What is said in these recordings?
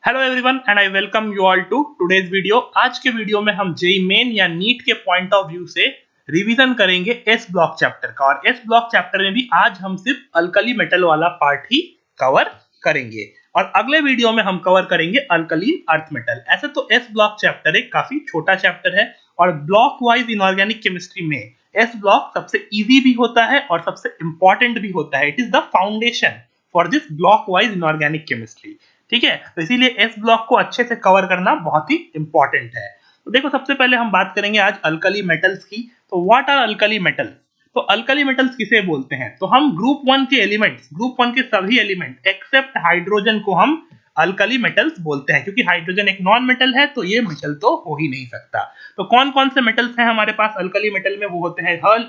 Hello everyone and I welcome you all to today's video. आज के video में हम जेई मेन या नीट के पॉइंट ऑफ व्यू से रिवीजन करेंगे एस ब्लॉक चैप्टर का। और एस ब्लॉक चैप्टर में भी आज हम सिर्फ अल्कली मेटल वाला पार्ट ही कवर करेंगे और अगले वीडियो में हम कवर करेंगे अल्कलीन अर्थ मेटल। ऐसे तो एस ब्लॉक चैप्टर एक काफी छोटा चैप्टर है और ब्लॉक वाइज इनऑर्गेनिक केमिस्ट्री में एस ब्लॉक सबसे इजी भी होता है और सबसे इंपॉर्टेंट भी होता है। It is the foundation for this block wise inorganic chemistry. ठीक है, तो इसीलिए एस ब्लॉक को अच्छे से कवर करना बहुत ही इंपॉर्टेंट है। तो देखो, सबसे पहले हम बात करेंगे आज अल्कली मेटल्स की। तो व्हाट आर अल्कली मेटल्स? तो अल्कली मेटल्स किसे बोलते हैं? तो हम ग्रुप वन के एलिमेंट्स, ग्रुप वन के सभी एलिमेंट एक्सेप्ट हाइड्रोजन को हम अल्कली मेटल्स बोलते हैं, क्योंकि हाइड्रोजन एक नॉन मेटल है तो ये मेटल तो हो ही नहीं सकता। तो कौन कौन से मेटल्स हैं हमारे पास अल्कली मेटल में? वो होते हैं हल,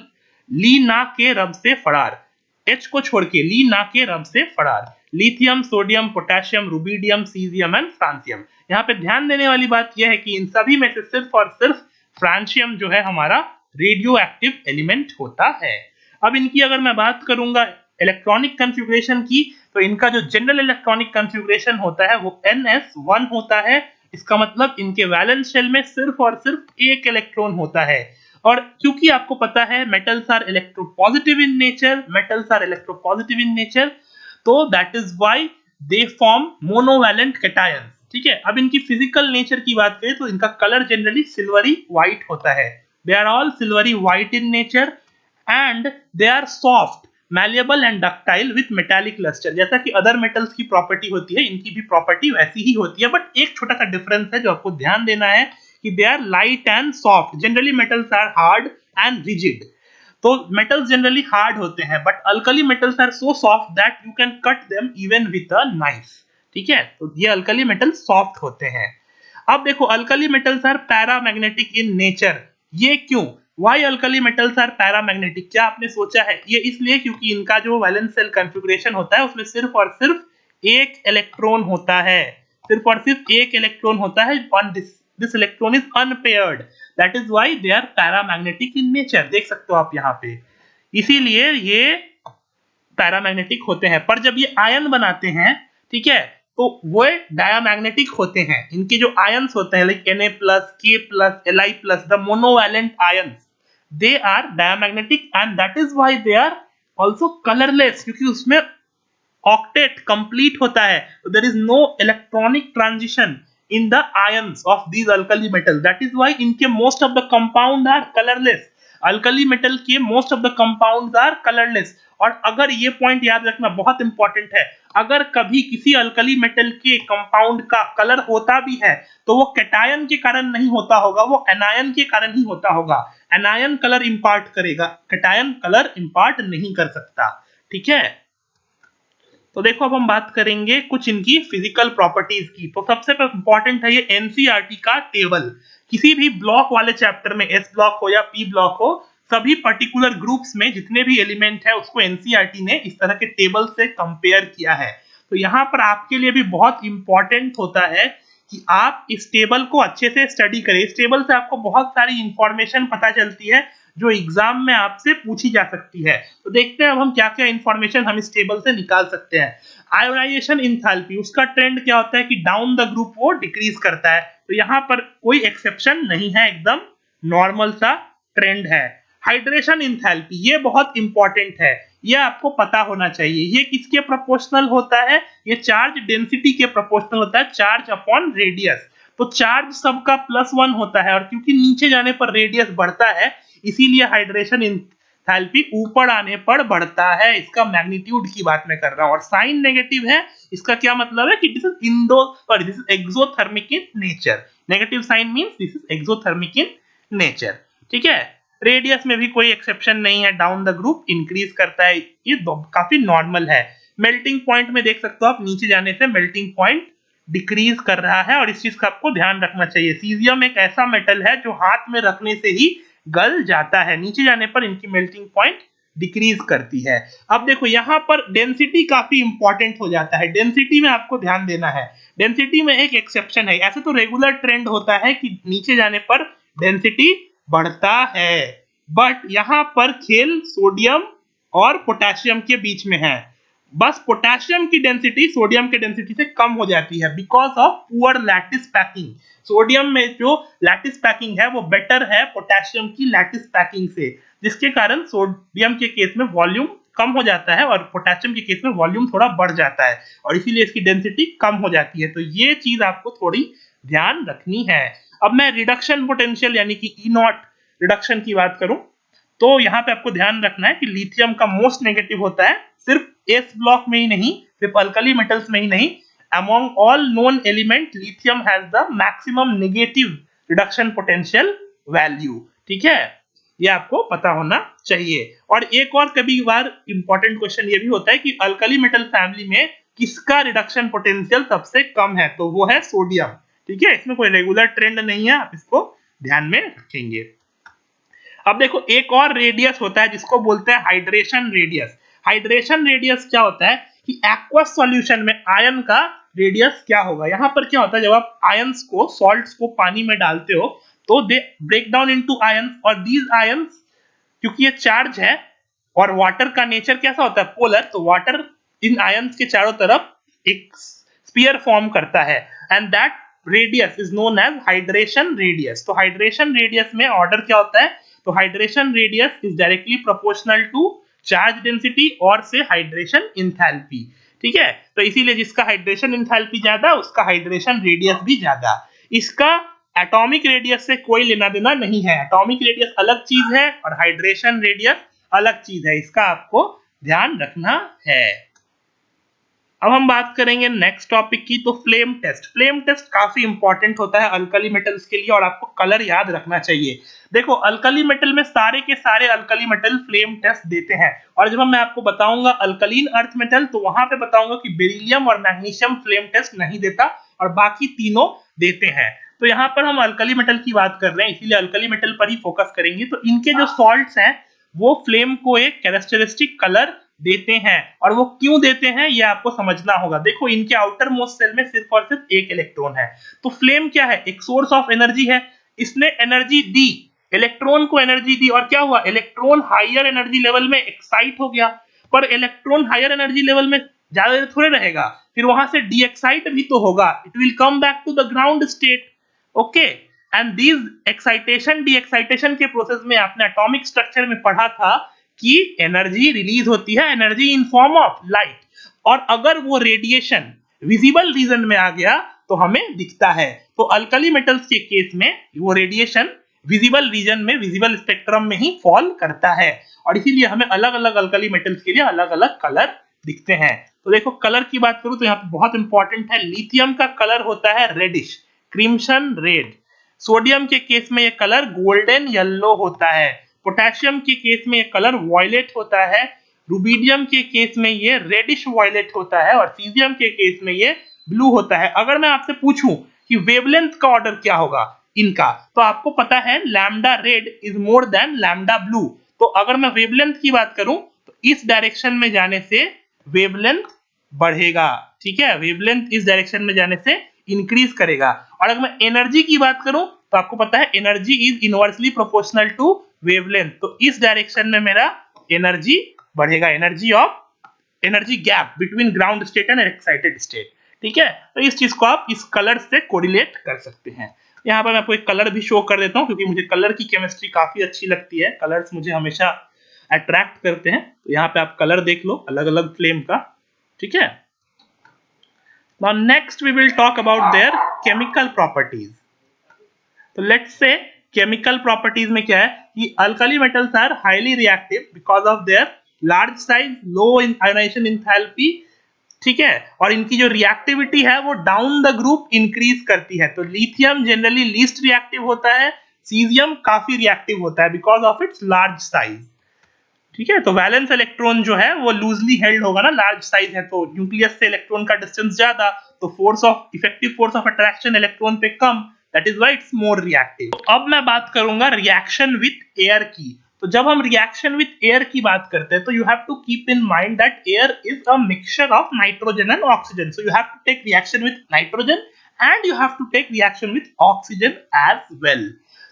ली ना के रब से फरार, H को छोड़ के, ली ना के रब से फरार, lithium, sodium, potassium, rubidium, caesium and francium. यहाँ पे ध्यान देने वाली बात यह है कि इन सभी में से सिर्फ और सिर्फ फ्रांसियम जो है हमारा रेडियो एक्टिव एलिमेंट होता है। अब इनकी अगर मैं बात करूंगा इलेक्ट्रॉनिक कंफिगरेशन की, तो इनका जो जनरल इलेक्ट्रॉनिक कंफिगरेशन होता है वो NS1 होता है। इसका मतलब इनके वैलेंस शेल में सिर्फ और सिर्फ एक इलेक्ट्रॉन होता है। और क्योंकि आपको पता है metals are electropositive in nature, metals are electropositive in nature, तो that is why they form monovalent cations. ठीक है, अब इनकी फिजिकल नेचर की बात करें तो इनका कलर जनरली सिल्वरी व्हाइट होता है। They are all silvery white in nature and they are soft, malleable and ductile with metallic lustre. जैसा कि अदर मेटल्स की प्रॉपर्टी होती है, इनकी भी प्रॉपर्टी वैसी ही होती है, बट एक छोटा सा डिफरेंस है जो आपको ध्यान देना है कि they are light and soft. Generally metals are hard and rigid, तो मेटल्स जनरली हार्ड होते हैं, but alkali metals are so soft that you can cut them even with a knife. ठीक है, तो ये अल्कली मेटल्स सॉफ्ट होते हैं। अब देखो, alkali metals are paramagnetic in nature. ये क्यों? Why alkali metals are paramagnetic? क्या आपने सोचा है? ये इसलिए क्योंकि इनका जो वैलेंस शेल कॉन्फ़िगरेशन होता है उसमें सिर्फ और सिर्फ एक इलेक्ट्रॉन होता है, सिर्फ और सिर्फ एक इलेक्ट्रॉन होता है। This electron is unpaired, that is why they are paramagnetic in nature. देख सकते हो आप यहाँ पे, इसीलिए ये पैरामैग्नेटिक होते हैं। पर जब ये आयन बनाते हैं, ठीक है, तो वो डायमैग्नेटिक होते हैं। इनके जो आयंस होते हैं like Na+, K+, Li+, the monovalent ions, they are diamagnetic and that is why they are also colourless, क्योंकि उसमें ऑक्टेट कंप्लीट होता है, तो there is no electronic transition in the ions of these alkali metals. That is why इनके most of the compound are colorless. Alkali metal के most of the compounds are colourless. और अगर ये point याद रखना बहुत इंपॉर्टेंट है, अगर कभी किसी अल्कली मेटल के कंपाउंड का कलर होता भी है तो वो कैटायन के कारण नहीं होता होगा, वो एनायन के कारण ही होता होगा। एनायन कलर इंपार्ट करेगा, कैटायन कलर इंपार्ट नहीं कर सकता। ठीक है, तो देखो अब हम बात करेंगे कुछ इनकी फिजिकल प्रॉपर्टीज की। तो सबसे इंपॉर्टेंट है ये एनसीईआरटी का टेबल। किसी भी ब्लॉक वाले चैप्टर में, एस ब्लॉक हो या पी ब्लॉक हो, सभी पर्टिकुलर ग्रुप्स में जितने भी एलिमेंट है उसको एनसीईआरटी ने इस तरह के टेबल से कंपेयर किया है। तो यहाँ पर आपके लिए भी बहुत इंपॉर्टेंट होता है कि आप इस टेबल को अच्छे से स्टडी करें। इस टेबल से आपको बहुत सारी इंफॉर्मेशन पता चलती है जो एग्जाम में आपसे पूछी जा सकती है। तो देखते हैं अब हम क्या क्या इंफॉर्मेशन हम इस टेबल से निकाल सकते हैं। आयोनाइजेशन इंथैल्पी, उसका ट्रेंड क्या होता है कि डाउन द ग्रुप वो डिक्रीज करता है, तो यहाँ पर कोई एक्सेप्शन नहीं है, एकदम नॉर्मल सा ट्रेंड है। हाइड्रेशन इंथैल्पी, ये बहुत इंपॉर्टेंट है, ये आपको पता होना चाहिए। ये किसके प्रोपोर्शनल होता है? ये चार्ज डेंसिटी के प्रोपोर्शनल होता है, चार्ज अपॉन रेडियस। तो चार्ज सबका +1 होता है और क्योंकि नीचे जाने पर रेडियस बढ़ता है, इसीलिए हाइड्रेशन इंथैल्पी ऊपर आने पर बढ़ता है। इसका मैग्नीट्यूड की बात मैं कर रहा हूं। और साइन नेगेटिव है, इसका क्या मतलब है कि this is exothermic in nature. Negative sign means this is exothermic in nature. ठीक है, रेडियस में भी कोई एक्सेप्शन नहीं है, डाउन द ग्रुप इंक्रीज करता है, ये काफी नॉर्मल है। मेल्टिंग पॉइंट में देख सकते हो आप, नीचे जाने से मेल्टिंग पॉइंट डिक्रीज कर रहा है और इस चीज का आपको ध्यान रखना चाहिए। सीजियम एक ऐसा मेटल है जो हाथ में रखने से ही गल जाता है, नीचे जाने पर इनकी मेल्टिंग पॉइंट डिक्रीज करती है। अब देखो यहाँ पर डेंसिटी काफी इंपॉर्टेंट हो जाता है, डेंसिटी में आपको ध्यान देना है। डेंसिटी में एक एक्सेप्शन है, ऐसे तो रेगुलर ट्रेंड होता है कि नीचे जाने पर डेंसिटी बढ़ता है, बट यहाँ पर खेल सोडियम और पोटेशियम के बीच में है। बस पोटेशियम की डेंसिटी सोडियम के डेंसिटी से कम हो जाती है because of poor lattice packing. Sodium में जो लैटिस पैकिंग है वो बेटर है पोटेशियम की लैटिस पैकिंग से, जिसके कारण सोडियम के केस में वॉल्यूम कम हो जाता है और पोटेशियम के केस में वॉल्यूम थोड़ा बढ़ जाता है और इसीलिए इसकी डेंसिटी कम हो जाती है। तो ये चीज आपको थोड़ी ध्यान रखनी है। अब मैं रिडक्शन पोटेंशियल यानी कि ई नॉट रिडक्शन की बात करूं तो यहाँ पे आपको ध्यान रखना है कि लिथियम का मोस्ट नेगेटिव होता है सिर्फ एस ब्लॉक में ही नहीं, सिर्फ अल्कली मेटल्स में ही नहीं, among all known element lithium has the maximum negative reduction potential value. ठीक है, ये आपको पता होना चाहिए। और एक और कभी बार इंपॉर्टेंट क्वेश्चन ये भी होता है कि अल्कली मेटल फैमिली में किसका रिडक्शन पोटेंशियल सबसे कम है, तो वो है सोडियम। ठीक है, इसमें कोई रेगुलर ट्रेंड नहीं है, आप इसको ध्यान में रखेंगे। अब देखो एक और रेडियस होता है जिसको बोलते हैं हाइड्रेशन रेडियस। हाइड्रेशन रेडियस क्या होता है कि एक्वस सॉल्यूशन में आयन का रेडियस क्या होगा। यहाँ पर क्या होता है, जब आप आयंस को सॉल्ट्स को पानी में डालते हो तो they break down into ions, और दीज आयंस क्योंकि ये चार्ज है और वाटर का नेचर कैसा होता है पोलर, तो वाटर इन आयंस के चारों तरफ एक स्फीयर फॉर्म करता है and that radius is known as hydration radius. तो हाइड्रेशन रेडियस में ऑर्डर क्या होता है, तो hydration radius is directly proportional to charge density और से हाइड्रेशन इंथैल्पी। ठीक है, तो इसीलिए जिसका हाइड्रेशन इंथैल्पी ज्यादा उसका हाइड्रेशन रेडियस भी ज्यादा। इसका एटॉमिक रेडियस से कोई लेना देना नहीं है, एटॉमिक रेडियस अलग चीज है और हाइड्रेशन रेडियस अलग चीज है, इसका आपको ध्यान रखना है। अब हम बात करेंगे नेक्स्ट टॉपिक की, तो फ्लेम टेस्ट। फ्लेम टेस्ट काफी इंपॉर्टेंट होता है अल्कली मेटल्स के लिए और आपको कलर याद रखना चाहिए। देखो अल्कली मेटल में सारे के सारे अल्कली मेटल फ्लेम टेस्ट देते हैं और जब मैं आपको बताऊंगा अल्कलीन अर्थ मेटल तो वहां पे बताऊंगा कि बेरिलियम और मैग्नीशियम फ्लेम टेस्ट नहीं देता और बाकी तीनों देते हैं। तो यहाँ पर हम अल्कली मेटल की बात कर रहे हैं इसीलिए अल्कली मेटल पर ही फोकस करेंगे। तो इनके जो सॉल्ट्स हैं वो फ्लेम को एक कैरेक्टरिस्टिक कलर देते हैं और वो क्यों देते हैं ये आपको समझना होगा। देखो इनके आउटर मोस्ट सेल में सिर्फ और सिर्फ एक इलेक्ट्रॉन है, तो फ्लेम क्या है, एक सोर्स ऑफ एनर्जी है। इसने एनर्जी दी, इलेक्ट्रॉन को एनर्जी दी और क्या हुआ, इलेक्ट्रॉन हायर एनर्जी लेवल में एक्साइट हो गया। पर इलेक्ट्रॉन हायर एनर्जी लेवल में ज्यादा देर थोड़े रहेगा, फिर वहां से डी एक्साइट भी तो होगा, it will come back to the ground state. Okay, and these excitation de-excitation के प्रोसेस में आपने एटॉमिक स्ट्रक्चर में पढ़ा था कि एनर्जी रिलीज होती है, energy in form of light, और अगर वो रेडिएशन विजिबल रीजन में आ गया तो हमें दिखता है। तो अल्कली मेटल्स के केस में वो रेडिएशन विजिबल रीजन में, विजिबल स्पेक्ट्रम में ही फॉल करता है और इसीलिए हमें अलग अलग अल्कली मेटल्स के लिए अलग अलग कलर दिखते हैं। तो देखो कलर की बात करूं तो यहाँ पे बहुत इंपॉर्टेंट है, लिथियम का कलर होता है रेडिश, क्रिम्सन रेड। सोडियम के केस में ये कलर गोल्डन येलो होता है। पोटेशियम के केस में ये कलर वॉयलेट होता है। रुबिडियम के केस में ये रेडिश वॉयलेट होता है और सीजियम के केस में ये ब्लू होता है। अगर मैं आपसे पूछूं कि वेवलेंथ का ऑर्डर क्या होगा इनका, तो आपको पता है lambda red is more than lambda blue. तो अगर मैं वेवलेंथ की बात करूं तो इस डायरेक्शन में जाने से वेवलेंथ बढ़ेगा। ठीक है, वेवलेंथ इस डायरेक्शन में जाने से इंक्रीज करेगा। और अगर मैं एनर्जी की बात करूं तो आपको पता है energy is inversely proportional to wavelength, तो इस डायरेक्शन में मेरा एनर्जी बढ़ेगा, energy gap between ground state and excited state. ठीक है, तो इस चीज को आप इस कलर से कोरिलेट कर सकते हैं। यहाँ पर मैं आपको एक कलर भी शो कर देता हूँ क्योंकि मुझे कलर की केमिस्ट्री काफी अच्छी लगती है, कलर्स मुझे हमेशा अट्रैक्ट करते हैं। तो यहाँ पे आप कलर देख लो अलग अलग फ्लेम का। ठीक है, now next we will talk about their chemical properties। तो लेट्स से केमिकल प्रॉपर्टीज में क्या है कि alkali metals are highly reactive because of their large size, low ionisation enthalpy. ठीक है, और इनकी जो रिएक्टिविटी है वो डाउन द ग्रुप इंक्रीज करती है। तो लिथियम जनरली लीस्ट रिएक्टिव होता है, सीजियम काफी रिएक्टिव होता है because of its large size. ठीक है, तो वैलेंस इलेक्ट्रॉन जो है वो लूजली हेल्ड होगा ना, लार्ज साइज है तो न्यूक्लियस से इलेक्ट्रॉन का डिस्टेंस ज्यादा, तो force of effective force of attraction electron पे कम, that is why it's more reactive. तो अब मैं बात करूंगा रिएक्शन विथ एयर की। तो जब हम रिएक्शन विथ एयर की बात करते हैं तो you have to keep in mind that air is a mixture of nitrogen and oxygen, so you have to take reaction with nitrogen and you have to take reaction with oxygen as well.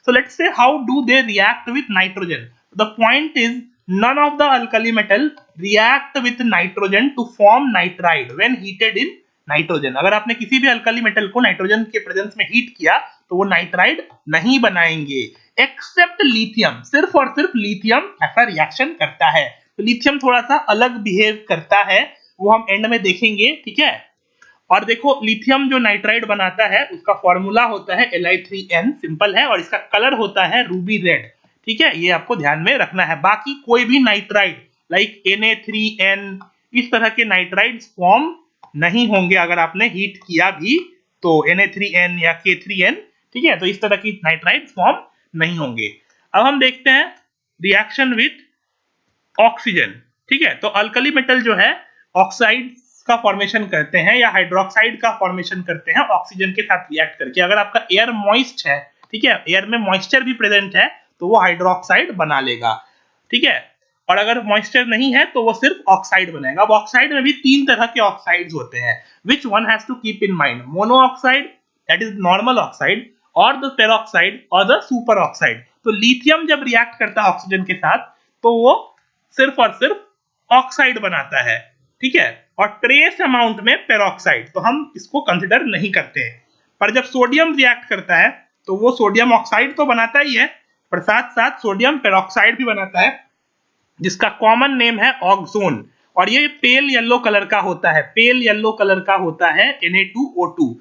So let's say how do they react with nitrogen. The point is none of the alkali metal react with nitrogen to form nitride when heated in nitrogen। अगर आपने किसी भी alkali metal को nitrogen के presence में heat किया तो वो नाइट्राइड नहीं बनाएंगे, एक्सेप्ट लिथियम। सिर्फ और सिर्फ लिथियम ऐसा रिएक्शन करता है। तो लिथियम थोड़ा सा अलग बिहेव करता है, वो हम एंड में देखेंगे, ठीक है। और देखो लिथियम जो नाइट्राइड बनाता है उसका फॉर्मूला होता है Li3n, सिंपल है, और इसका कलर होता है रूबी रेड, ठीक है। ये आपको ध्यान में रखना है। बाकी कोई भी नाइट्राइड लाइक Na3n इस तरह के नाइट्राइड्स फॉर्म नहीं होंगे अगर आपने हीट किया भी तो Na3n या K3n, ठीक है। तो इस तरह की नाइट्राइड्स फॉर्म नहीं होंगे। अब हम देखते हैं रिएक्शन विथ ऑक्सीजन, ठीक है। तो अल्कली मेटल जो है ऑक्साइड का फॉर्मेशन करते हैं या हाइड्रोक्साइड का फॉर्मेशन करते हैं ऑक्सीजन के साथ रिएक्ट करके। अगर आपका एयर मॉइस्ट है, ठीक है, एयर में मॉइस्चर भी प्रेजेंट है तो वो हाइड्रोक्साइड बना लेगा, ठीक है। और अगर मॉइस्चर नहीं है तो वो सिर्फ ऑक्साइड बनाएगा। अब ऑक्साइड में भी तीन तरह के ऑक्साइड्स होते हैं, which one has to keep in mind, mono oxide that is normal oxide और द पेरोक्साइड और द सुपर ऑक्साइड। तो लिथियम जब रिएक्ट करता है ऑक्सीजन के साथ तो वो सिर्फ और सिर्फ ऑक्साइड बनाता है, ठीक है, और ट्रेस अमाउंट में पेरोक्साइड, तो हम इसको कंसिडर नहीं करते हैं। पर जब सोडियम रिएक्ट करता है तो वो सोडियम ऑक्साइड तो बनाता ही है, पर साथ साथ सोडियम पेरोक्साइड भी बनाता है जिसका कॉमन नेम है ऑक्सोन, और ये पेल येलो कलर का होता है, पेल येलो कलर का होता है Na2O2।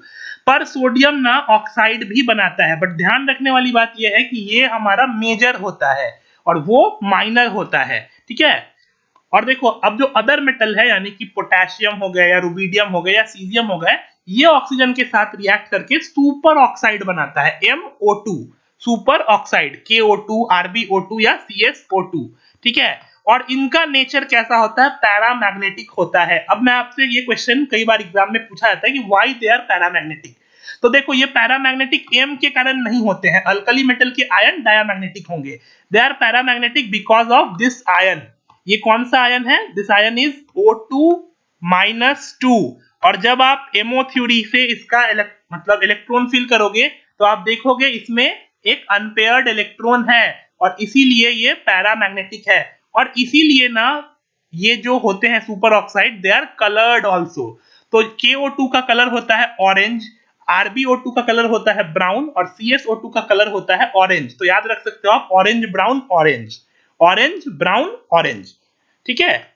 पर सोडियम ना ऑक्साइड भी बनाता है, बट ध्यान रखने वाली बात यह है कि ये हमारा मेजर होता है और वो माइनर होता है, ठीक है। और देखो अब जो अदर मेटल है यानी कि पोटेशियम हो गया या रुबिडियम हो गया या सीजियम हो गया, ये ऑक्सीजन के साथ रिएक्ट करके सुपर ऑक्साइड बनाता है MO2, super oxide KO2, RbO2 या CsO2, ठीक है। और इनका नेचर कैसा होता है, पैरामैग्नेटिक होता है। अब मैं आपसे ये क्वेश्चन कई बार एग्जाम में पूछा जाता है कि व्हाई दे आर पैरामैग्नेटिक। तो देखो ये पैरामैग्नेटिक M के कारण नहीं होते हैं, अल्कली मेटल के आयन डायमैग्नेटिक होंगे। They are paramagnetic because of this ion. ये कौन सा आयन है, दिस आयन इज O2-2, और जब आप MO थ्योरी से इसका मतलब इलेक्ट्रॉन फिल करोगे तो आप देखोगे इसमें एक अनपेयर्ड इलेक्ट्रॉन है और इसीलिए ये पैरामैग्नेटिक है। और इसीलिए ना ये जो होते हैं superoxide they are coloured also. तो KO2 का कलर होता है ऑरेंज, RbO2 का कलर होता है ब्राउन और CsO2 का कलर होता है ऑरेंज। तो याद रख सकते हो आप orange brown orange, orange brown orange, ठीक है।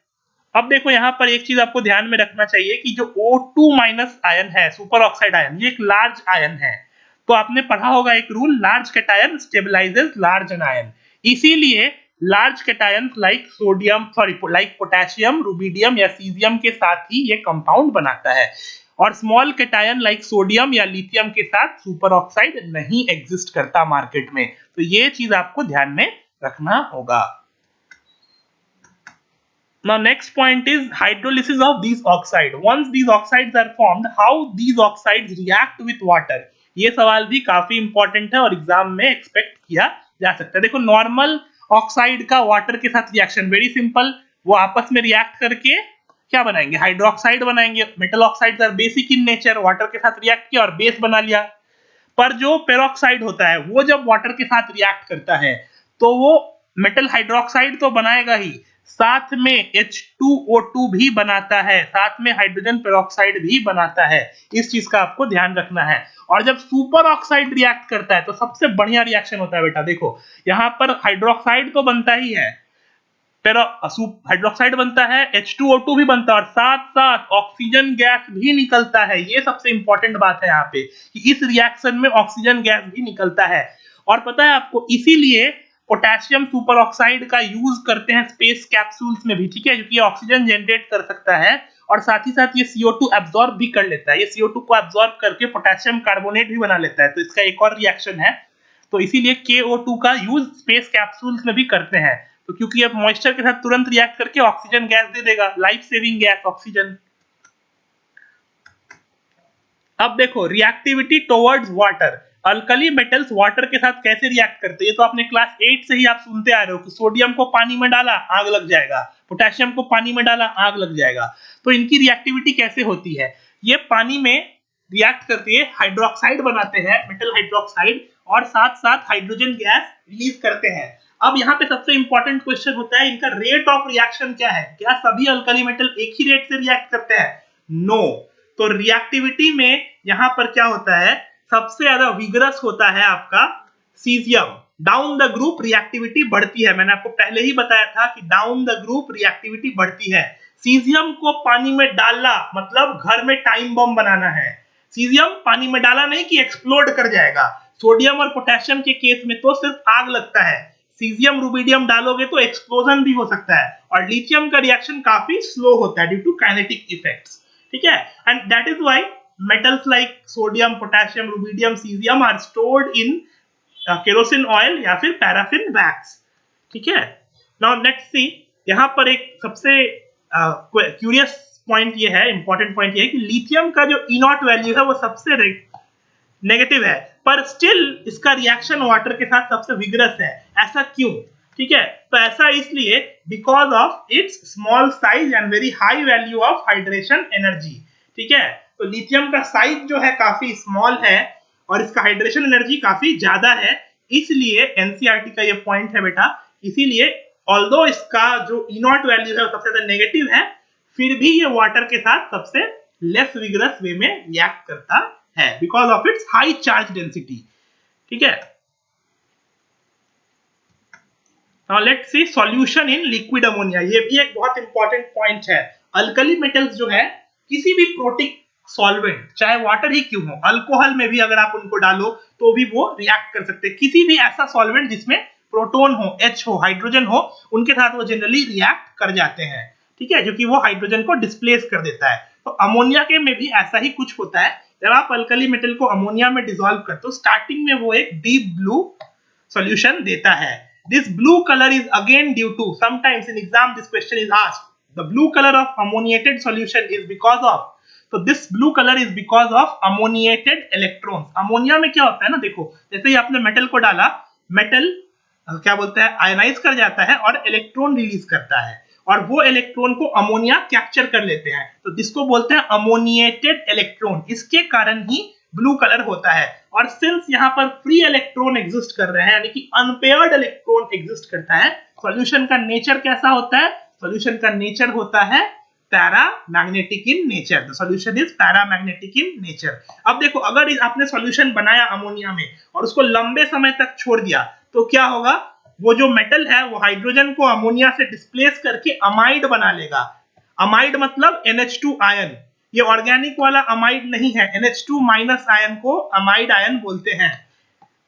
अब देखो यहाँ पर एक चीज आपको ध्यान में रखना चाहिए कि जो O2- आयन है, सुपर ऑक्साइड आयन, ये एक लार्ज आयन है। तो आपने पढ़ा होगा एक rule, large cation stabilises large ion. इसीलिए large cations like sodium like potassium, rubidium या सीजियम के साथ ही ये कंपाउंड बनाता है, और स्मॉल कैटायन लाइक सोडियम या लिथियम के साथ सुपर ऑक्साइड नहीं एग्जिस्ट करता मार्केट में। तो ये चीज आपको ध्यान में रखना होगा। Now next point is hydrolysis of these oxide. Once these oxides are formed, how these oxides react with water? ये सवाल भी काफी इंपॉर्टेंट है और एग्जाम में एक्सपेक्ट किया जा सकता है। देखो नॉर्मल ऑक्साइड का वाटर के साथ रिएक्शन वेरी सिंपल, वो आपस में रिएक्ट करके क्या बनाएंगे, हाइड्रोक्साइड बनाएंगे। Metal oxides are basic in nature, water के साथ रिएक्ट किया और बेस बना लिया। पर जो पेरोक्साइड होता है वो जब वाटर के साथ रिएक्ट करता है तो वो मेटल हाइड्रोक्साइड तो बनाएगा ही, साथ में H2O2 भी बनाता है, साथ में हाइड्रोजन पेरोक्साइड भी बनाता है। इस चीज का आपको ध्यान रखना है। और जब सुपर ऑक्साइड रिएक्ट करता है तो सबसे बढ़िया रिएक्शन होता है बेटा। देखो यहाँ पर हाइड्रोक्साइड तो बनता ही है, हाइड्रोक्साइड बनता है, H2O2 भी बनता है और साथ साथ ऑक्सीजन गैस भी निकलता है। ये सबसे इंपॉर्टेंट बात है यहाँ पे कि इस रिएक्शन में ऑक्सीजन गैस भी निकलता है। और पता है आपको इसीलिए पोटेशियम सुपर ऑक्साइड का यूज करते हैं स्पेस कैप्सूल्स में भी, ठीक है, क्योंकि ऑक्सीजन जनरेट कर सकता है और साथ ही साथ ये CO2 एब्जॉर्ब भी कर लेता है। ये CO2 को एब्जॉर्ब करके पोटेशियम कार्बोनेट भी बना लेता है, तो इसका एक और रिएक्शन है। तो इसीलिए KO2 का यूज स्पेस कैप्सूल्स में भी करते हैं, तो क्योंकि अब मॉइस्चर के साथ तुरंत रिएक्ट करके ऑक्सीजन गैस दे देगा, लाइफ सेविंग गैस ऑक्सीजन। अब देखो reactivity towards water, alkali metals water के साथ कैसे रिएक्ट करते हैं, ये तो आपने क्लास 8 से ही आप सुनते आ रहे हो कि सोडियम को पानी में डाला आग लग जाएगा, पोटेशियम को पानी में डाला आग लग जाएगा। तो इनकी रिएक्टिविटी कैसे होती है, ये पानी में रिएक्ट करके हाइड्रोक्साइड बनाते हैं, मेटल हाइड्रोक्साइड, और साथ साथ हाइड्रोजन गैस रिलीज करते हैं। अब यहाँ पे सबसे इंपॉर्टेंट क्वेश्चन होता है इनका रेट ऑफ रिएक्शन क्या है, क्या सभी अल्कली मेटल एक ही रेट से रिएक्ट करते हैं? नो। तो रिएक्टिविटी में यहाँ पर क्या होता है, सबसे ज्यादा विगरस होता है आपका caesium. Down the group reactivity बढ़ती है, मैंने आपको पहले ही बताया था कि डाउन द ग्रुप रिएक्टिविटी बढ़ती है। सीजियम को पानी में डालना मतलब घर में टाइम बम बनाना है। सीजियम पानी में डाला नहीं कि एक्सप्लोड कर जाएगा। सोडियम और पोटेशियम के केस में तो सिर्फ आग लगता है, सीजियम रुबिडियम डालोगे तो एक्सप्लोजन भी हो सकता है। और लिथियम का रिएक्शन काफी स्लो होता है ड्यू टू काइनेटिक इफेक्ट्स, ठीक है। And that is why metals like sodium, potassium, rubidium, cesium are stored in kerosene oil या फिर पैराफिन वैक्स, ठीक है। नाउ लेट्स सी, यहाँ पर एक सबसे क्यूरियस पॉइंट ये है, इंपॉर्टेंट पॉइंट ये है कि लिथियम का जो ई नॉट वैल्यू है वो सबसे नेगेटिव है, पर स्टिल इसका रिएक्शन वाटर के साथ सबसे विगरस है। ऐसा क्यों? ठीक है, तो ऐसा इसलिए because of its small size and very high value of hydration energy, ठीक है। तो लिथियम का साइज जो है काफी स्मॉल है और इसका हाइड्रेशन एनर्जी काफी ज्यादा है, इसलिए एनसीईआरटी का ये पॉइंट है बेटा। इसीलिए ऑल्दो इसका जो ई नॉट वैल्यू है वो सबसे ज्यादा नेगेटिव है, फिर भी ये वाटर के साथ सबसे लेस विगरस वे में रिएक्ट करता है because of its high charge density, ठीक है। Now let's see solution in liquid ammonia, ये भी एक बहुत इंपॉर्टेंट पॉइंट है। अल्कली मेटल्स जो है किसी भी प्रोटिक सॉल्वेंट, चाहे वाटर ही क्यों हो, अल्कोहल में भी अगर आप उनको डालो तो भी वो रिएक्ट कर सकते हैं। किसी भी ऐसा सॉल्वेंट जिसमें प्रोटॉन हो, H हो, हाइड्रोजन हो, उनके साथ वो जनरली रिएक्ट कर जाते हैं, ठीक है, जो कि वो हाइड्रोजन को डिस्प्लेस कर देता है। तो अमोनिया के में भी ऐसा ही कुछ होता है। जब आप अल्कली मेटल को अमोनिया में डिसॉल्व करते हो, स्टार्टिंग में वो एक डीप ब्लू सॉल्यूशन देता है। This blue colour is again due to, sometimes in exam this question is asked, the blue colour of ammoniated solution is because of, तो this blue colour is because of ammoniated electrons. Ammonia में क्या होता है ना, देखो जैसे ही आपने metal को डाला, मेटल क्या बोलते हैं, आयनाइज कर जाता है और इलेक्ट्रॉन रिलीज करता है, और वो इलेक्ट्रॉन को अमोनिया कैप्चर कर लेते हैं, तो जिसको बोलते हैं अमोनिएटेड इलेक्ट्रॉन। इसके कारण ही ब्लू कलर होता है। और सिंस यहाँ पर फ्री इलेक्ट्रॉन एग्जिस्ट कर रहे हैं, यानी कि अनपेयर्ड इलेक्ट्रॉन एग्जिस्ट करता है, सॉल्यूशन का नेचर कैसा होता है? सॉल्यूशन का नेचर होता है paramagnetic in nature. The solution is paramagnetic in nature. अब देखो, अगर आपने सॉल्यूशन बनाया अमोनिया में और उसको लंबे समय तक छोड़ दिया, तो क्या होगा, वो जो मेटल है वो हाइड्रोजन को अमोनिया से डिस्प्लेस करके अमाइड बना लेगा। अमाइड मतलब NH2 आयन, ये ऑर्गेनिक वाला अमाइड नहीं है, NH2 माइनस आयन को अमाइड आयन बोलते हैं।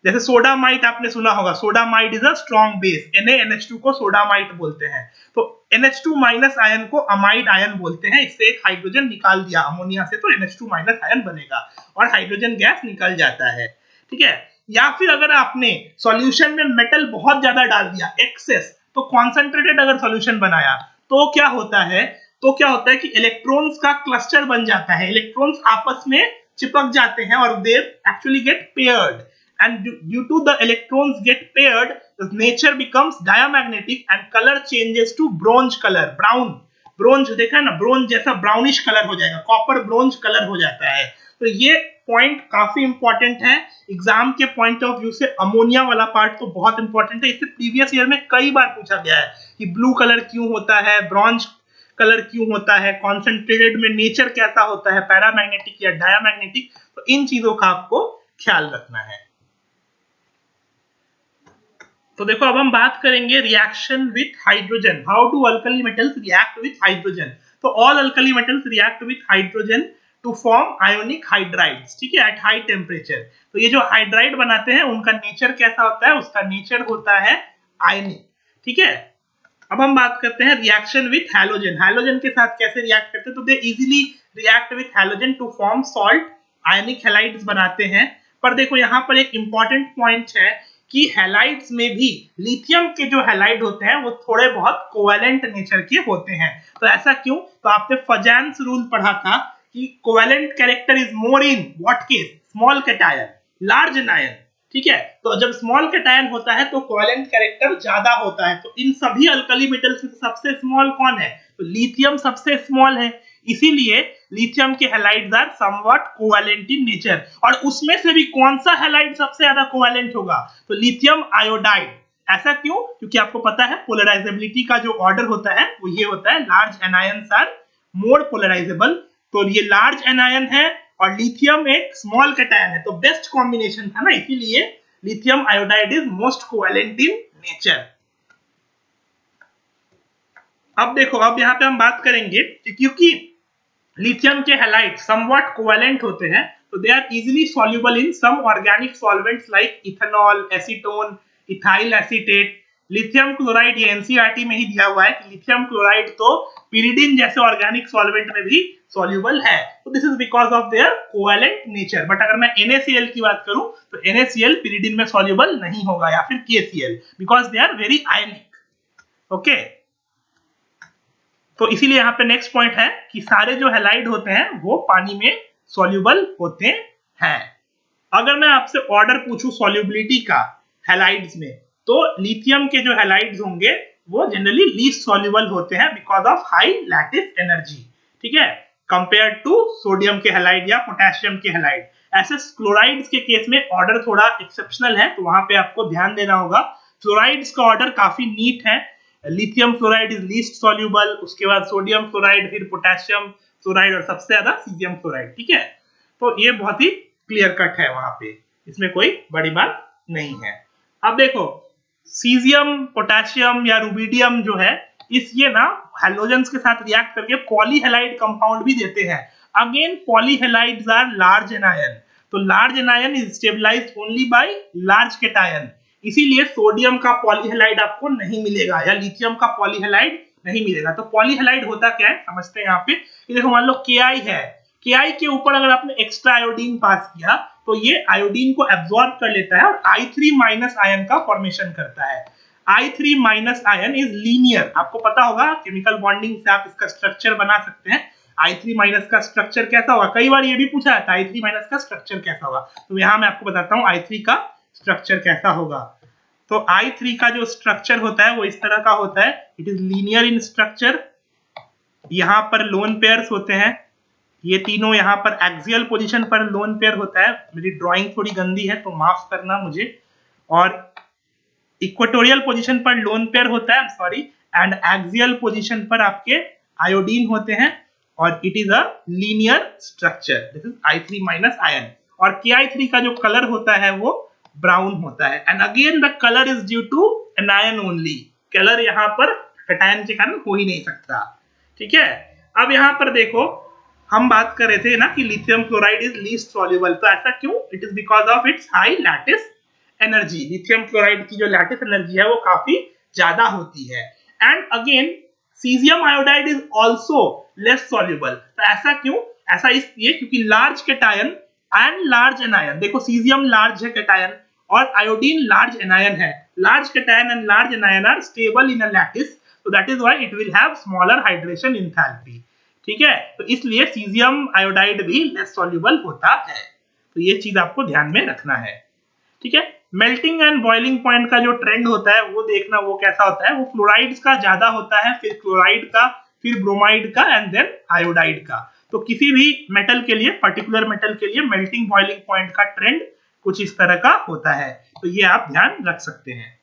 जैसे सोडामाइट आपने सुना होगा, sodamide is a strong base, NaNH2 को सोडामाइट बोलते हैं। तो NH2 माइनस आयन को अमाइड आयन बोलते हैं। इससे एक हाइड्रोजन निकाल दिया अमोनिया से, तो NH2 माइनस आयन बनेगा और हाइड्रोजन गैस निकल जाता है, ठीक है। या फिर अगर आपने सॉल्यूशन में मेटल बहुत ज्यादा डाल दिया, एक्सेस, तो कॉन्सेंट्रेटेड अगर सॉल्यूशन बनाया, तो क्या होता है, कि इलेक्ट्रॉन्स का क्लस्टर बन जाता है, इलेक्ट्रॉन्स आपस में चिपक जाते हैं और they actually get paired, and due to the electrons get paired, the nature becomes diamagnetic and color changes to bronze color, brown, bronze देखा है ना, ब्रोंज जैसा ब्राउनिश कलर हो जाएगा, कॉपर ब्रोंज कलर हो जाता है। तो ये पॉइंट काफी इंपॉर्टेंट है एग्जाम के पॉइंट ऑफ व्यू से। अमोनिया वाला पार्ट तो बहुत इंपॉर्टेंट है, इससे प्रीवियस ईयर में कई बार पूछा गया है कि ब्लू कलर क्यों होता है, ब्रॉन्ज कलर क्यों होता है, कॉन्सेंट्रेटेड में नेचर कैसा होता है, पैरामैग्नेटिक या डायमैग्नेटिक। तो इन चीजों का आपको ख्याल रखना है। तो देखो, अब हम बात करेंगे reaction with hydrogen, how do alkali metals react with hydrogen. तो all alkali metals react with hydrogen to form ionic hydrides, ठीक है, एट हाई टेम्परेचर। तो ये जो हाइड्राइड बनाते हैं उनका नेचर कैसा होता है? उसका नेचर होता है आयनिक, ठीक है। अब हम बात करते हैं रिएक्शन विथ हैलोजन, हैलोजन के साथ कैसे रिएक्ट करते हैं। तो they easily react with halogen to form salt, ionic halides बनाते हैं। पर देखो, यहाँ पर एक इंपॉर्टेंट पॉइंट है कि हैलाइड्स में भी लिथियम के जो हैलाइड होते हैं वो थोड़े बहुत कोवेलेंट नेचर के होते हैं। तो ऐसा क्यों? तो आपने फजान्स रूल पढ़ा था कि covalent character is more in what case, small cation, large ion, ठीक है। तो जब स्मॉल कैटायन होता है तो कोवेलेंट कैरेक्टर ज्यादा होता है। तो इन सभी अल्कली मेटल्स में सबसे स्मॉल कौन है? तो लिथियम सबसे स्मॉल है, इसीलिए लिथियम के halides are somewhat covalent in nature. और उसमें से भी कौन सा हैलाइड सबसे ज्यादा कोवेलेंट होगा? तो लिथियम आयोडाइड ऐसा क्यों? क्योंकि आपको पता है पोलराइजेबिलिटी का जो ऑर्डर होता है वो ये होता है, large anions are more polarisable. तो ये लार्ज एनायन है और लिथियम एक स्मॉल कैटायन है, तो बेस्ट कॉम्बिनेशन था ना, इसीलिए lithium iodide is most covalent in nature. अब देखो, अब यहाँ पे हम बात करेंगे कि क्योंकि लिथियम के हैलाइड समवॉट कोवेलेंट होते हैं, तो they are easily soluble in some organic solvents like ethanol, acetone, ethyl acetate. Lithium chloride, ये एनसीईआरटी में ही दिया हुआ है कि लिथियम क्लोराइड तो पिरिडिन जैसे ऑर्गेनिक सॉल्वेंट में भी सॉल्युबल है, तो this is because of their covalent nature. But अगर मैं NaCl की बात करूं तो NaCl पिरिडिन में सॉल्युबल नहीं होगा, या फिर KCl, because they are very ionic. Okay, तो इसीलिए यहाँ पे नेक्स्ट पॉइंट है कि सारे जो हैलाइड होते हैं वो पानी में सॉल्युबल होते हैं। अगर मैं आपसे ऑर्डर पूछूं सॉल्युबिलिटी का हैलाइड्स में, तो लिथियम के जो हैलाइड्स होंगे वो जनरली लीस्ट सॉल्युबल होते हैं because of high lattice energy, ठीक है, कंपेयर टू सोडियम के हैलाइड या पोटेशियम के हैलाइड। ऐसे क्लोराइड्स के केस में ऑर्डर थोड़ा एक्सेप्शनल है, तो वहां पे आपको ध्यान देना होगा। क्लोराइड्स का ऑर्डर काफी नीट है, lithium fluoride is least soluble, उसके बाद सोडियम फ्लोराइड, फिर पोटेशियम फ्लोराइड और सबसे ज्यादा सीजियम फ्लोराइड, ठीक है। तो ये बहुत ही क्लियर कट है वहां पे, इसमें कोई बड़ी बात नहीं है। अब देखो, सीजियम, पोटेशियम या रुबिडियम जो है, इस ये ना हैलोजेंस के साथ रिएक्ट करके पॉलीहैलाइड कंपाउंड भी देते हैं। Again polyhalides are large anion, तो large anion is stabilised only by large cation, इसीलिए सोडियम का पॉलीहैलाइड आपको नहीं मिलेगा या लिथियम का पॉलीहैलाइड नहीं मिलेगा। तो पॉलीहैलाइड होता क्या है समझते हैं यहाँ पे। देखो मान लो Ki है, Ki के ऊपर अगर आपने एक्स्ट्रा आयोडीन पास किया तो ये आयोडीन को एब्जॉर्ब कर लेता है और I3 माइनस आयन का फॉर्मेशन करता है। I3 minus ion is linear, आपको पता होगा केमिकल बॉन्डिंग से आप इसका स्ट्रक्चर बना सकते हैं। I3 माइनस का स्ट्रक्चर कैसा होगा, कई बार ये भी पूछा जाता है I3 माइनस का स्ट्रक्चर कैसा होगा, तो यहाँ मैं आपको बताता हूँ I3 का स्ट्रक्चर कैसा होगा। तो I3 का जो स्ट्रक्चर होता है वो इस तरह का होता है, it is linear in structure. यहाँ पर लोन पेयर्स होते हैं, ये तीनों यहाँ पर एक्सियल पोजीशन पर लोन पेयर होता है, मेरी ड्राइंग थोड़ी गंदी है तो माफ करना मुझे, और इक्वेटोरियल पोजीशन पर लोन पेयर होता है, सॉरी, एंड एक्सियल पोजीशन पर आपके आयोडीन होते हैं, और it is a linear structure, this is I3 minus ion. और Ki3 का जो कलर होता है वो ब्राउन होता है, and again the colour is due to anion only, colour यहाँ पर कैटायन के कारण हो ही नहीं सकता, ठीक है। अब यहाँ पर देखो, हम बात कर रहे थे ना कि lithium chloride is least soluble, तो ऐसा क्यों? It is because of its high lattice energy, lithium chloride की जो लैटिस एनर्जी है वो काफी ज्यादा होती है। And again caesium iodide is also less soluble, तो ऐसा क्यों? ऐसा इसलिए क्योंकि large cation and large anion, देखो सीजियम लार्ज है कैटायन और आयोडीन लार्ज एनायन है, large cation and large anion are stable in a lattice, so that is why it will have smaller hydration enthalpy, ठीक है। तो इसलिए caesium iodide भी less soluble होता है, तो ये चीज आपको ध्यान में रखना है, ठीक है। मेल्टिंग एंड बॉइलिंग पॉइंट का जो ट्रेंड होता है वो देखना, वो कैसा होता है, वो फ्लोराइड्स का ज्यादा होता है, फिर क्लोराइड का, फिर ब्रोमाइड का एंड देन आयोडाइड का। तो किसी भी मेटल के लिए, पर्टिकुलर मेटल के लिए मेल्टिंग बॉइलिंग पॉइंट का ट्रेंड कुछ इस तरह का होता है, तो ये आप ध्यान रख सकते हैं।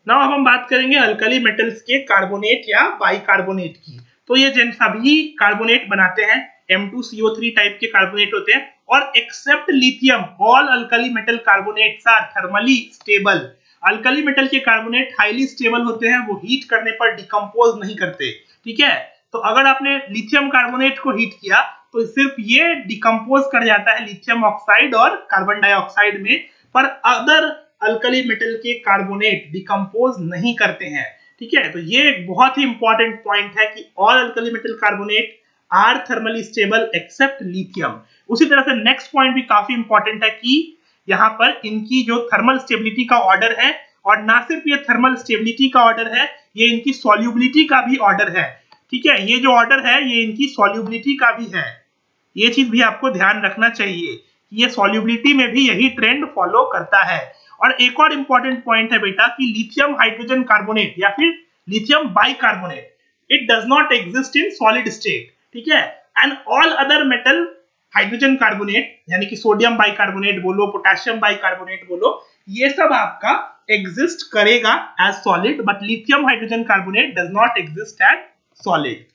नाउ अब हम बात करेंगे अल्कली मेटल्स के कार्बोनेट या बाइकार्बोनेट की। तो ये जिन सभी कार्बोनेट बनाते हैं M2CO3 टाइप के कार्बोनेट होते हैं, और except lithium all alkali metal carbonates are thermally stable. Alkali metal के कार्बोनेट हाईली स्टेबल होते हैं, वो हीट करने पर डिकम्पोज नहीं करते, ठीक है। तो अगर आपने लिथियम कार्बोनेट को हीट किया तो सिर्फ ये डिकम्पोज कर जाता है लिथियम ऑक्साइड और कार्बन डाइऑक्साइड में, पर अदर अल्कली मेटल के कार्बोनेट डिकम्पोज नहीं करते हैं, ठीक है। तो ये एक बहुत ही इंपॉर्टेंट पॉइंट है कि all alkali metal carbonate are thermally stable except lithium. उसी तरह से नेक्स्ट पॉइंट भी काफी इंपॉर्टेंट है कि यहाँ पर इनकी जो थर्मल स्टेबिलिटी का ऑर्डर है, और ना सिर्फ ये थर्मल स्टेबिलिटी का ऑर्डर है, ये इनकी सॉल्युबिलिटी का भी ऑर्डर है, ठीक है। ये जो ऑर्डर है ये इनकी सॉल्युबिलिटी का भी है, ये चीज भी आपको ध्यान रखना चाहिए कि ये सॉल्युबिलिटी में भी यही ट्रेंड फॉलो करता है। और एक और इंपॉर्टेंट पॉइंट है बेटा कि लिथियम हाइड्रोजन कार्बोनेट या फिर lithium bicarbonate, it does not exist in solid state, ठीक है। And all other metal hydrogen carbonate, यानी कि सोडियम बाइकार्बोनेट बोलो, पोटेशियम बाइकार्बोनेट बोलो, ये सब आपका एग्जिस्ट करेगा as solid, but lithium hydrogen carbonate does not exist as solid.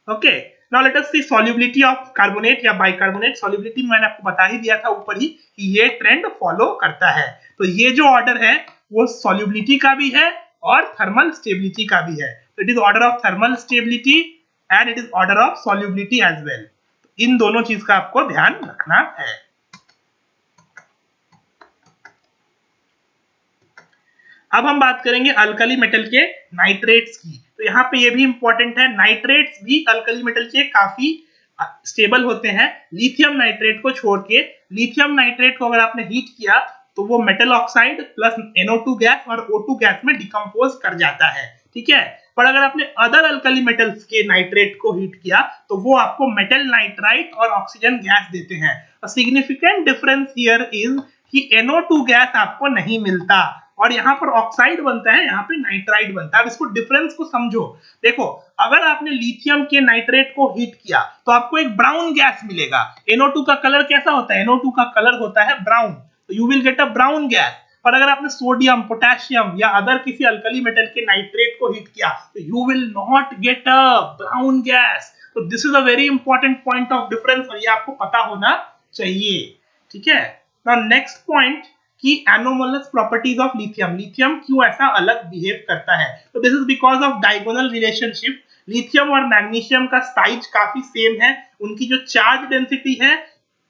Okay, now let us see solubility of carbonate या बाइकार्बोनेट. सॉल्युबिलिटी मैंने आपको बता ही दिया था ऊपर ही कि ये ट्रेंड फॉलो करता है. तो ये जो ऑर्डर है वो सॉल्युबिलिटी का भी है और थर्मल स्टेबिलिटी का भी है. तो it is order of thermal stability and it is order of solubility as well. इन दोनों चीज का आपको ध्यान रखना है. अब हम बात करेंगे अल्कली मेटल के नाइट्रेट्स की. तो यहाँ पे ये भी इंपॉर्टेंट है, नाइट्रेट्स भी अल्कली मेटल के काफी स्टेबल होते हैं लिथियम नाइट्रेट को छोड़ के. लिथियम नाइट्रेट को अगर आपने हीट किया तो वो metal oxide plus NO2 gas और O2 गैस में डिकम्पोज कर जाता है, ठीक है. पर अगर आपने अदर अल्कली मेटल्स के नाइट्रेट को हीट किया तो वो आपको मेटल नाइट्राइट और ऑक्सीजन गैस देते हैं. सिग्निफिकेंट डिफरेंस हियर इज कि NO2 गैस आपको नहीं मिलता और यहाँ पर ऑक्साइड बनता है, यहाँ पे नाइट्राइड बनता है. अब इसको डिफरेंस को समझो. देखो, अगर आपने लिथियम के नाइट्रेट को हीट किया तो आपको एक ब्राउन गैस मिलेगा. NO2 का कलर कैसा होता है? NO2 का कलर होता है ब्राउन, तो you will get a brown gas. पर अगर आपने सोडियम, पोटेशियम या अदर किसी अल्कली मेटल के नाइट्रेट को हीट किया तो you will not get a brown gas. तो this is a very important point of difference और ये आपको पता होना चाहिए, ठीक है. नाउ नेक्स्ट पॉइंट कि anomalous properties of lithium. Lithium क्यों ऐसा अलग बिहेव करता है? तो this is because of diagonal relationship. Lithium और मैग्नीशियम का साइज काफी सेम है, उनकी जो चार्ज डेंसिटी है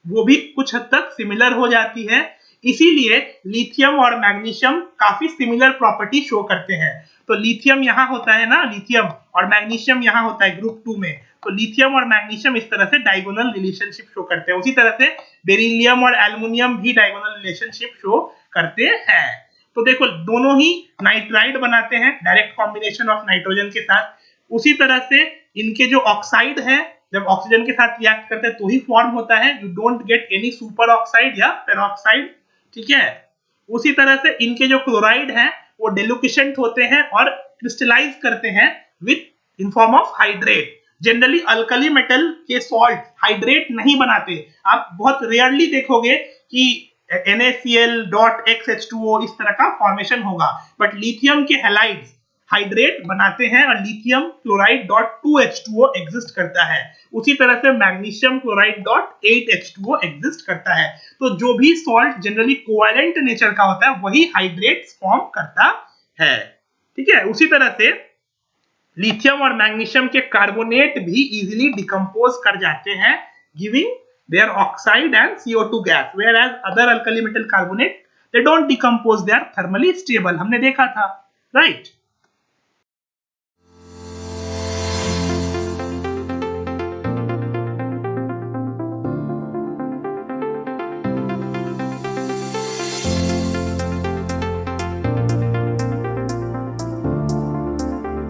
वो भी कुछ हद तक सिमिलर हो जाती है. इसीलिए लिथियम और मैग्नीशियम काफी सिमिलर प्रॉपर्टी शो करते हैं. तो लिथियम यहाँ होता है ना, लिथियम, और मैग्नीशियम यहाँ होता है ग्रुप 2 में. तो लिथियम और मैग्नीशियम इस तरह से डायगोनल रिलेशनशिप शो करते हैं. उसी तरह से बेरिलियम और एल्युमिनियम भी डायगोनल रिलेशनशिप शो करते हैं. तो देखो, दोनों ही नाइट्राइड बनाते हैं डायरेक्ट कॉम्बिनेशन ऑफ नाइट्रोजन के साथ. उसी तरह से इनके जो ऑक्साइड है जब ऑक्सीजन के साथ रिएक्ट करते हैं तो ही फॉर्म होता है. You don't get any super oxide या पेरोक्साइड, ठीक है. उसी तरह से इनके जो क्लोराइड हैं वो डेलुकिसेंट होते हैं और क्रिस्टलाइज करते हैं with in form of hydrate. Generally alkali metal के सॉल्ट हाइड्रेट नहीं बनाते. आप बहुत रेयरली देखोगे कि NaCl.XH2O इस तरह का फॉर्मेशन होगा, बट लिथियम के हैलाइड्स हाइड्रेट बनाते हैं और लिथियम क्लोराइड .2H2O एग्जिस्ट करता है. उसी तरह से मैग्नीशियम क्लोराइड .8H2O एग्जिस्ट करता है. तो जो भी सॉल्ट जनरली कोवैलेंट नेचर का होता है वही हाइड्रेट्स फॉर्म करता है, ठीक है. उसी तरह से लिथियम और मैग्नीशियम के कार्बोनेट भी इजीली डिकम्पोज कर जाते हैं, giving their oxide and CO2 gas, whereas other alkali metal carbonate they don't decompose, they are thermally stable. हमने देखा था, राइट.